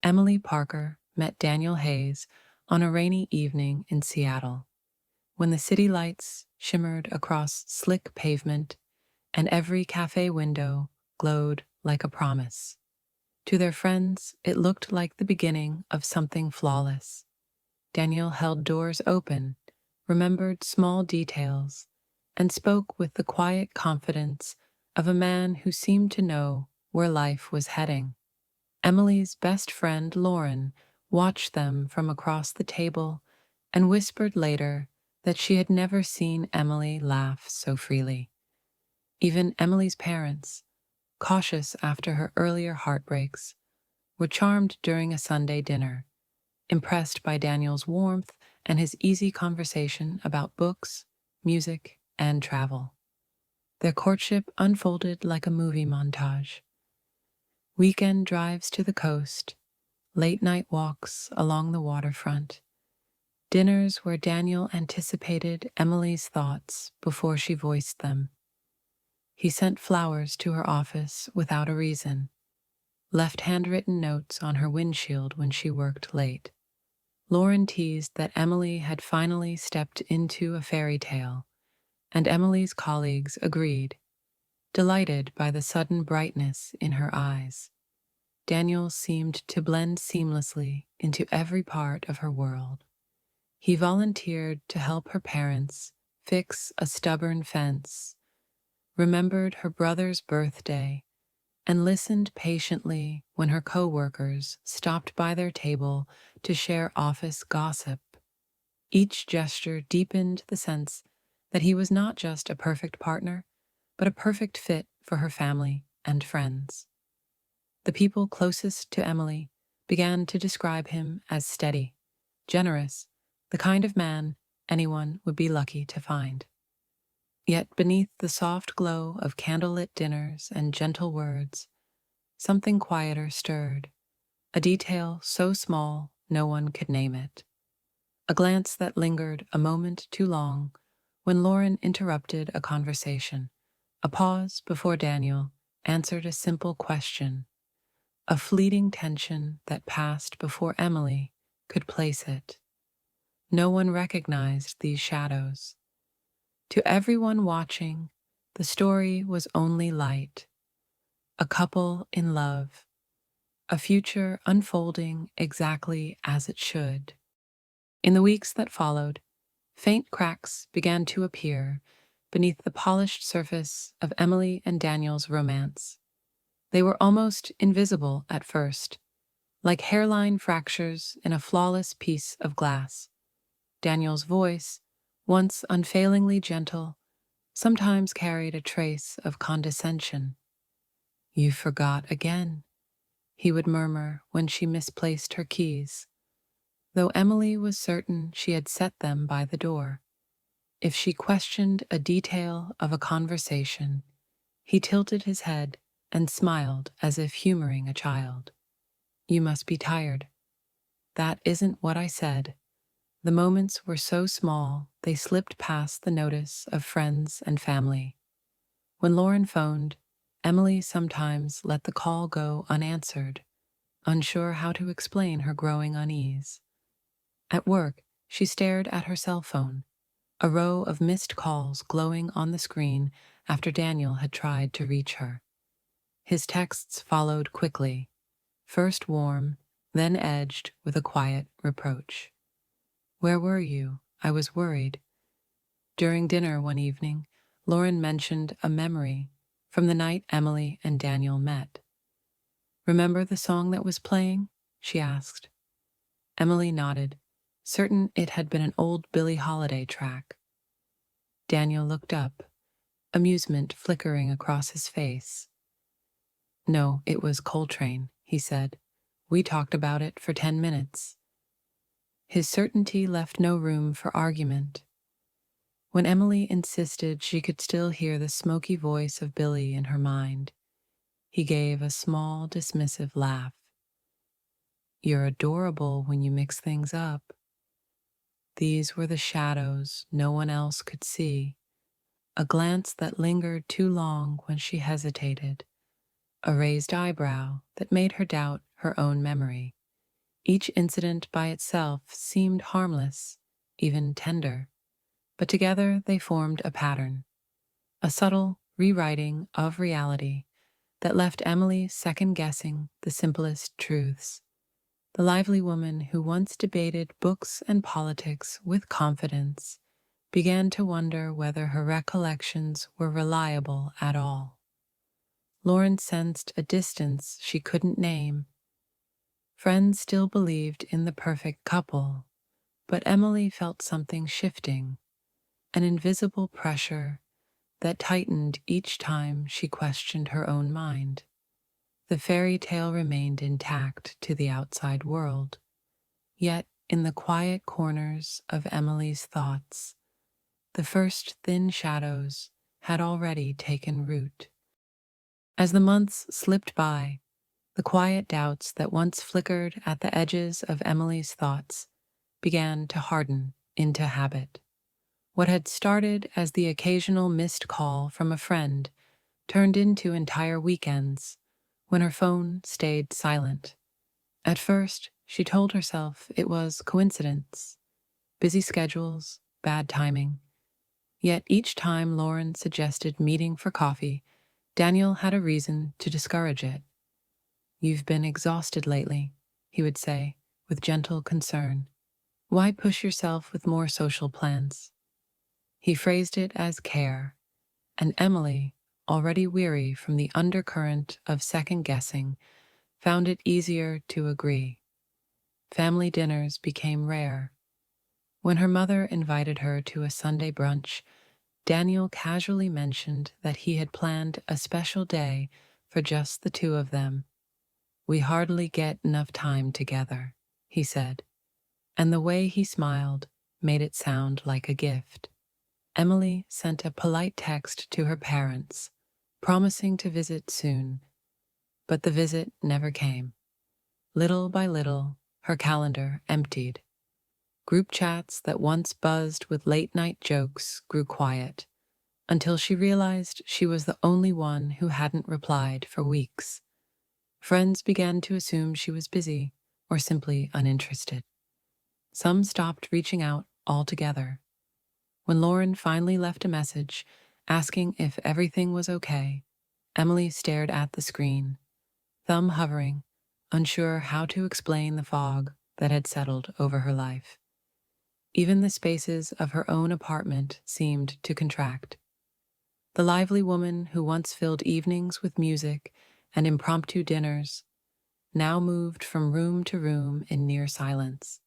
Emily Parker met Daniel Hayes on a rainy evening in Seattle, when the city lights shimmered across slick pavement and every cafe window glowed like a promise. To their friends, it looked like the beginning of something flawless. Daniel held doors open, remembered small details, and spoke with the quiet confidence of a man who seemed to know where life was heading. Emily's best friend, Lauren, watched them from across the table and whispered later that she had never seen Emily laugh so freely. Even Emily's parents, cautious after her earlier heartbreaks, were charmed during a Sunday dinner, impressed by Daniel's warmth and his easy conversation about books, music, and travel. Their courtship unfolded like a movie montage. Weekend drives to the coast, late-night walks along the waterfront, dinners where Daniel anticipated Emily's thoughts before she voiced them. He sent flowers to her office without a reason, left handwritten notes on her windshield when she worked late. Lauren teased that Emily had finally stepped into a fairy tale, and Emily's colleagues agreed, delighted by the sudden brightness in her eyes. Daniel seemed to blend seamlessly into every part of her world. He volunteered to help her parents fix a stubborn fence, remembered her brother's birthday, and listened patiently when her coworkers stopped by their table to share office gossip. Each gesture deepened the sense that he was not just a perfect partner, but a perfect fit for her family and friends. The people closest to Emily began to describe him as steady, generous, the kind of man anyone would be lucky to find. Yet beneath the soft glow of candlelit dinners and gentle words, something quieter stirred, a detail so small no one could name it. A glance that lingered a moment too long when Lauren interrupted a conversation, a pause before Daniel answered a simple question, a fleeting tension that passed before Emily could place it. No one recognized these shadows. To everyone watching, the story was only light. A couple in love, a future unfolding exactly as it should. In the weeks that followed, faint cracks began to appear beneath the polished surface of Emily and Daniel's romance. They were almost invisible at first, like hairline fractures in a flawless piece of glass. Daniel's voice, once unfailingly gentle, sometimes carried a trace of condescension. "You forgot again," he would murmur when she misplaced her keys, though Emily was certain she had set them by the door. If she questioned a detail of a conversation, he tilted his head and smiled as if humoring a child. "You must be tired." "That isn't what I said." The moments were so small they slipped past the notice of friends and family. When Lauren phoned, Emily sometimes let the call go unanswered, unsure how to explain her growing unease. At work, she stared at her cell phone, a row of missed calls glowing on the screen after Daniel had tried to reach her. His texts followed quickly, first warm, then edged with a quiet reproach. "Where were you? I was worried." During dinner one evening, Lauren mentioned a memory from the night Emily and Daniel met. "Remember the song that was playing?" she asked. Emily nodded, certain it had been an old Billie Holiday track. Daniel looked up, amusement flickering across his face. "No, it was Coltrane," he said. "We talked about it for 10 minutes. His certainty left no room for argument. When Emily insisted she could still hear the smoky voice of Billy in her mind, he gave a small, dismissive laugh. "You're adorable when you mix things up." These were the shadows no one else could see, a glance that lingered too long when she hesitated, a raised eyebrow that made her doubt her own memory. Each incident by itself seemed harmless, even tender, but together they formed a pattern, a subtle rewriting of reality that left Emily second-guessing the simplest truths. The lively woman who once debated books and politics with confidence began to wonder whether her recollections were reliable at all. Lauren sensed a distance she couldn't name. Friends still believed in the perfect couple, but Emily felt something shifting, an invisible pressure that tightened each time she questioned her own mind. The fairy tale remained intact to the outside world, yet in the quiet corners of Emily's thoughts, the first thin shadows had already taken root. As the months slipped by, the quiet doubts that once flickered at the edges of Emily's thoughts began to harden into habit. What had started as the occasional missed call from a friend turned into entire weekends when her phone stayed silent. At first, she told herself it was coincidence, busy schedules, bad timing. Yet each time Lauren suggested meeting for coffee, Daniel had a reason to discourage it. "You've been exhausted lately," he would say, with gentle concern. "Why push yourself with more social plans?" He phrased it as care, and Emily, already weary from the undercurrent of second-guessing, found it easier to agree. Family dinners became rare. When her mother invited her to a Sunday brunch, Daniel casually mentioned that he had planned a special day for just the two of them. "We hardly get enough time together," he said, and the way he smiled made it sound like a gift. Emily sent a polite text to her parents, promising to visit soon, but the visit never came. Little by little, her calendar emptied. Group chats that once buzzed with late-night jokes grew quiet, until she realized she was the only one who hadn't replied for weeks. Friends began to assume she was busy or simply uninterested. Some stopped reaching out altogether. When Lauren finally left a message asking if everything was okay, Emily stared at the screen, thumb hovering, unsure how to explain the fog that had settled over her life. Even the spaces of her own apartment seemed to contract. The lively woman who once filled evenings with music and impromptu dinners now moved from room to room in near silence,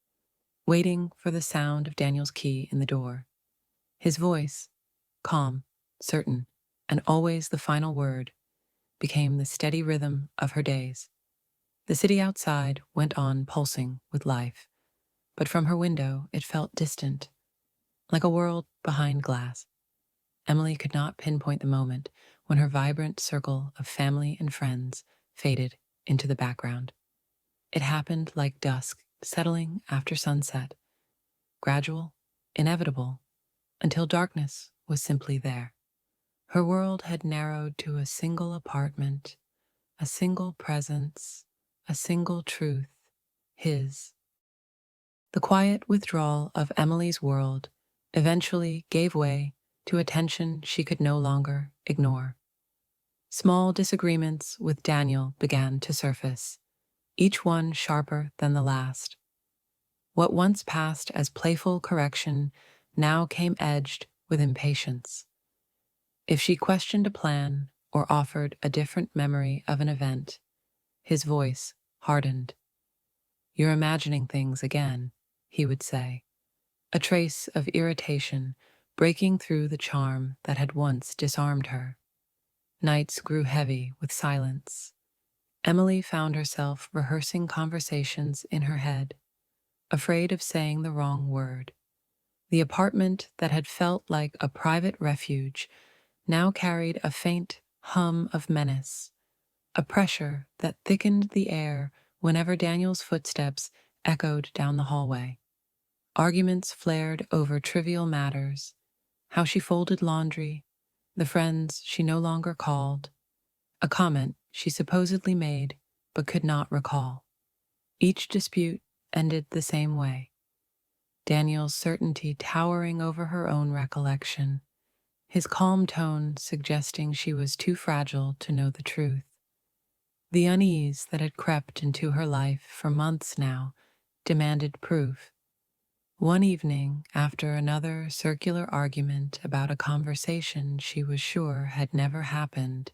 waiting for the sound of Daniel's key in the door. His voice, calm, certain, and always the final word, became the steady rhythm of her days. The city outside went on pulsing with life, but from her window it felt distant, like a world behind glass. Emily could not pinpoint the moment when her vibrant circle of family and friends faded into the background. It happened like dusk settling after sunset, gradual, inevitable, until darkness was simply there. Her world had narrowed to a single apartment, a single presence, a single truth, his. The quiet withdrawal of Emily's world eventually gave way to a tension she could no longer ignore. Small disagreements with Daniel began to surface, each one sharper than the last. What once passed as playful correction now came edged with impatience. If she questioned a plan or offered a different memory of an event, his voice hardened. "You're imagining things again," he would say, a trace of irritation breaking through the charm that had once disarmed her. Nights grew heavy with silence. Emily found herself rehearsing conversations in her head, afraid of saying the wrong word. The apartment that had felt like a private refuge now carried a faint hum of menace, a pressure that thickened the air whenever Daniel's footsteps echoed down the hallway. Arguments flared over trivial matters, how she folded laundry, the friends she no longer called, a comment she supposedly made but could not recall. Each dispute ended the same way, Daniel's certainty towering over her own recollection, his calm tone suggesting she was too fragile to know the truth. The unease that had crept into her life for months now demanded proof. One evening, after another circular argument about a conversation she was sure had never happened,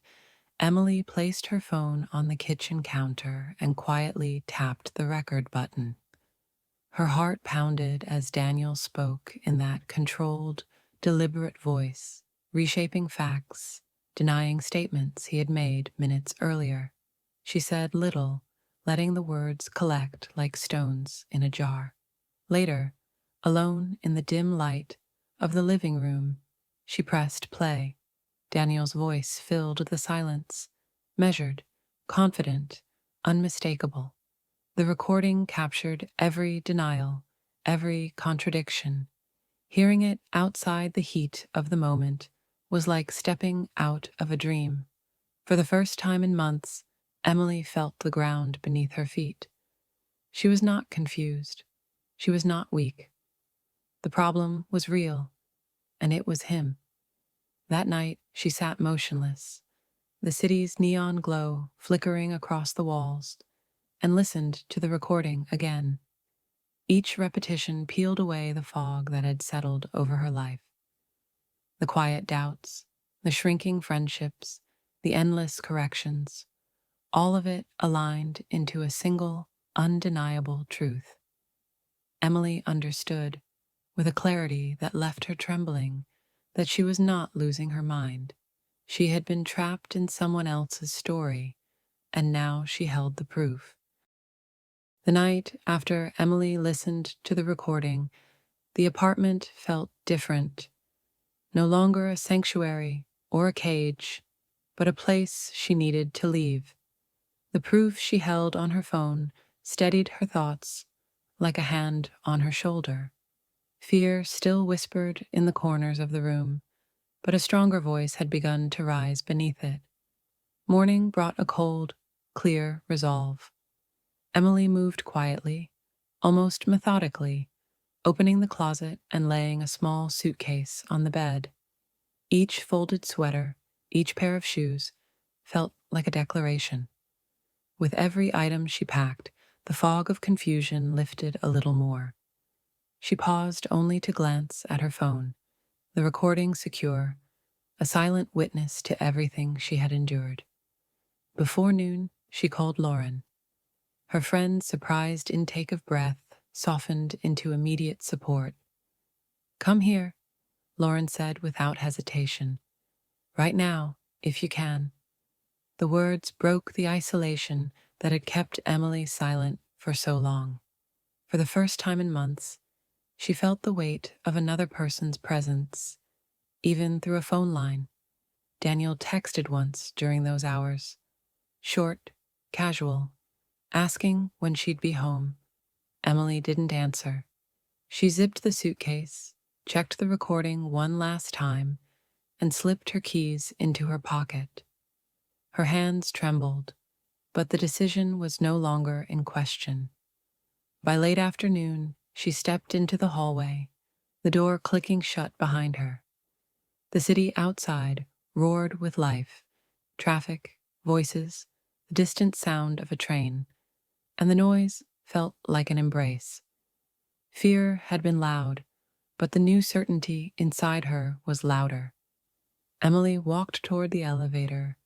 Emily placed her phone on the kitchen counter and quietly tapped the record button. Her heart pounded as Daniel spoke in that controlled, deliberate voice, reshaping facts, denying statements he had made minutes earlier. She said little, letting the words collect like stones in a jar. Later, alone in the dim light of the living room, she pressed play. Daniel's voice filled the silence, measured, confident, unmistakable. The recording captured every denial, every contradiction. Hearing it outside the heat of the moment was like stepping out of a dream. For the first time in months, Emily felt the ground beneath her feet. She was not confused. She was not weak. The problem was real, and it was him. That night, she sat motionless, the city's neon glow flickering across the walls, and listened to the recording again. Each repetition peeled away the fog that had settled over her life. The quiet doubts, the shrinking friendships, the endless corrections, all of it aligned into a single, undeniable truth. Emily understood, with a clarity that left her trembling, that she was not losing her mind. She had been trapped in someone else's story, and now she held the proof. The night after Emily listened to the recording, the apartment felt different, no longer a sanctuary or a cage, but a place she needed to leave. The proof she held on her phone steadied her thoughts like a hand on her shoulder. Fear still whispered in the corners of the room, but a stronger voice had begun to rise beneath it. Morning brought a cold, clear resolve. Emily moved quietly, almost methodically, opening the closet and laying a small suitcase on the bed. Each folded sweater, each pair of shoes, felt like a declaration. With every item she packed, the fog of confusion lifted a little more. She paused only to glance at her phone, the recording secure, a silent witness to everything she had endured. Before noon, she called Lauren. Her friend's surprised intake of breath softened into immediate support. "Come here," Lauren said without hesitation. "Right now, if you can." The words broke the isolation that had kept Emily silent for so long. For the first time in months, she felt the weight of another person's presence, even through a phone line. Daniel texted once during those hours, short, casual, asking when she'd be home. Emily didn't answer. She zipped the suitcase, checked the recording one last time, and slipped her keys into her pocket. Her hands trembled, but the decision was no longer in question. By late afternoon, she stepped into the hallway, the door clicking shut behind her. The city outside roared with life, traffic, voices, the distant sound of a train, and the noise felt like an embrace. Fear had been loud, but the new certainty inside her was louder. Emily walked toward the elevator,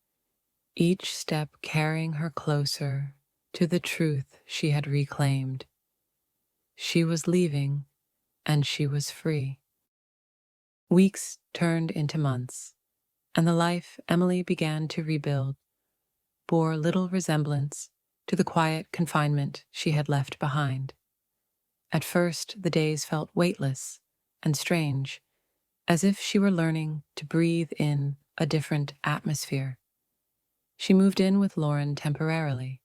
each step carrying her closer to the truth she had reclaimed. She was leaving, and she was free. Weeks turned into months, and the life Emily began to rebuild bore little resemblance to the quiet confinement she had left behind. At first, the days felt weightless and strange, as if she were learning to breathe in a different atmosphere. She moved in with Lauren temporarily,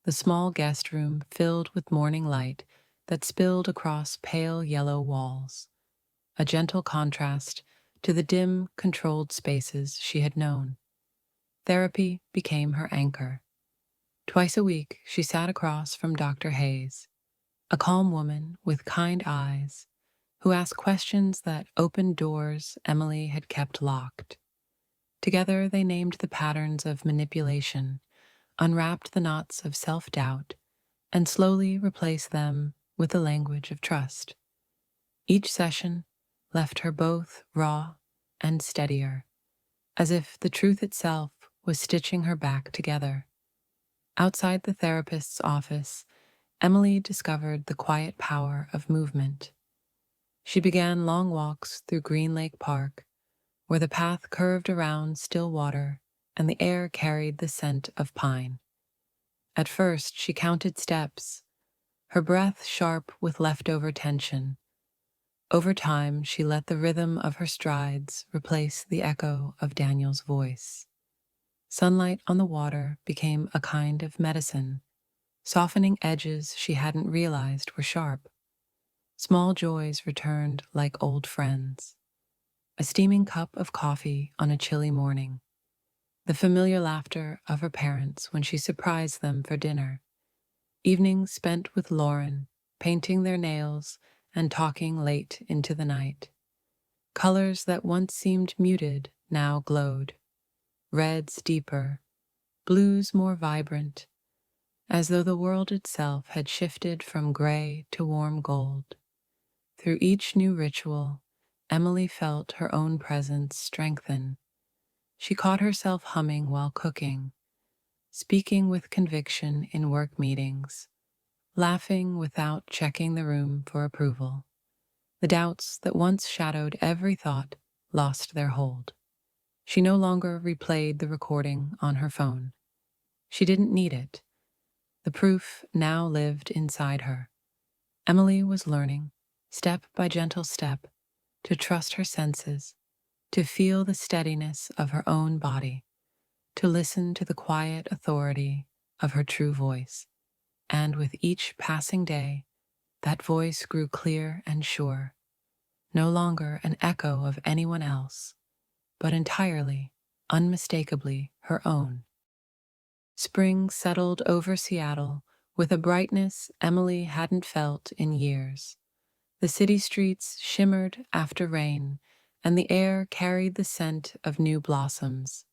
the small guest room filled with morning light that spilled across pale yellow walls, a gentle contrast to the dim, controlled spaces she had known. Therapy became her anchor. Twice a week, she sat across from Dr. Hayes, a calm woman with kind eyes who asked questions that opened doors Emily had kept locked. Together, they named the patterns of manipulation, unwrapped the knots of self-doubt, and slowly replaced them with the language of trust. Each session left her both raw and steadier, as if the truth itself was stitching her back together. Outside the therapist's office, Emily discovered the quiet power of movement. She began long walks through Green Lake Park, where the path curved around still water and the air carried the scent of pine. At first, she counted steps, her breath sharp with leftover tension. Over time, she let the rhythm of her strides replace the echo of Daniel's voice. Sunlight on the water became a kind of medicine, softening edges she hadn't realized were sharp. Small joys returned like old friends. A steaming cup of coffee on a chilly morning, the familiar laughter of her parents when she surprised them for dinner, evenings spent with Lauren, painting their nails and talking late into the night. Colors that once seemed muted now glowed, reds deeper, blues more vibrant, as though the world itself had shifted from gray to warm gold. Through each new ritual, Emily felt her own presence strengthen. She caught herself humming while cooking, speaking with conviction in work meetings, laughing without checking the room for approval. The doubts that once shadowed every thought lost their hold. She no longer replayed the recording on her phone. She didn't need it. The proof now lived inside her. Emily was learning, step by gentle step, to trust her senses, to feel the steadiness of her own body, to listen to the quiet authority of her true voice. And with each passing day, that voice grew clear and sure, no longer an echo of anyone else, but entirely, unmistakably her own. Spring settled over Seattle with a brightness Emily hadn't felt in years. The city streets shimmered after rain, and the air carried the scent of new blossoms.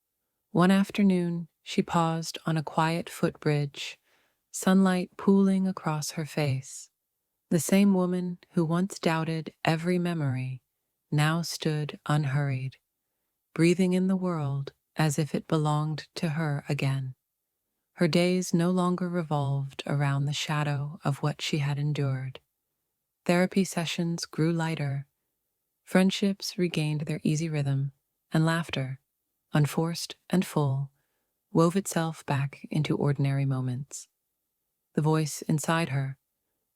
One afternoon, she paused on a quiet footbridge, sunlight pooling across her face. The same woman who once doubted every memory now stood unhurried, breathing in the world as if it belonged to her again. Her days no longer revolved around the shadow of what she had endured. Therapy sessions grew lighter, friendships regained their easy rhythm, and laughter, unforced and full, wove itself back into ordinary moments. The voice inside her,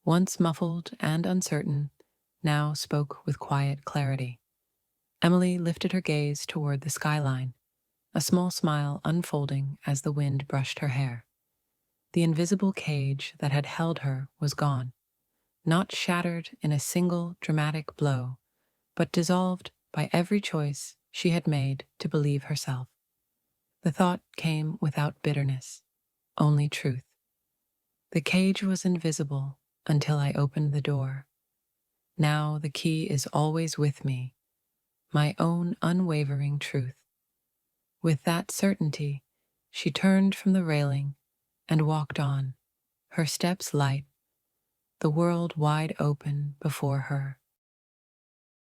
once muffled and uncertain, now spoke with quiet clarity. Emily lifted her gaze toward the skyline, a small smile unfolding as the wind brushed her hair. The invisible cage that had held her was gone, not shattered in a single dramatic blow, but dissolved by every choice she had made to believe herself. The thought came without bitterness, only truth. The cage was invisible until I opened the door. Now the key is always with me, my own unwavering truth. With that certainty, she turned from the railing and walked on, her steps light, the world wide open before her.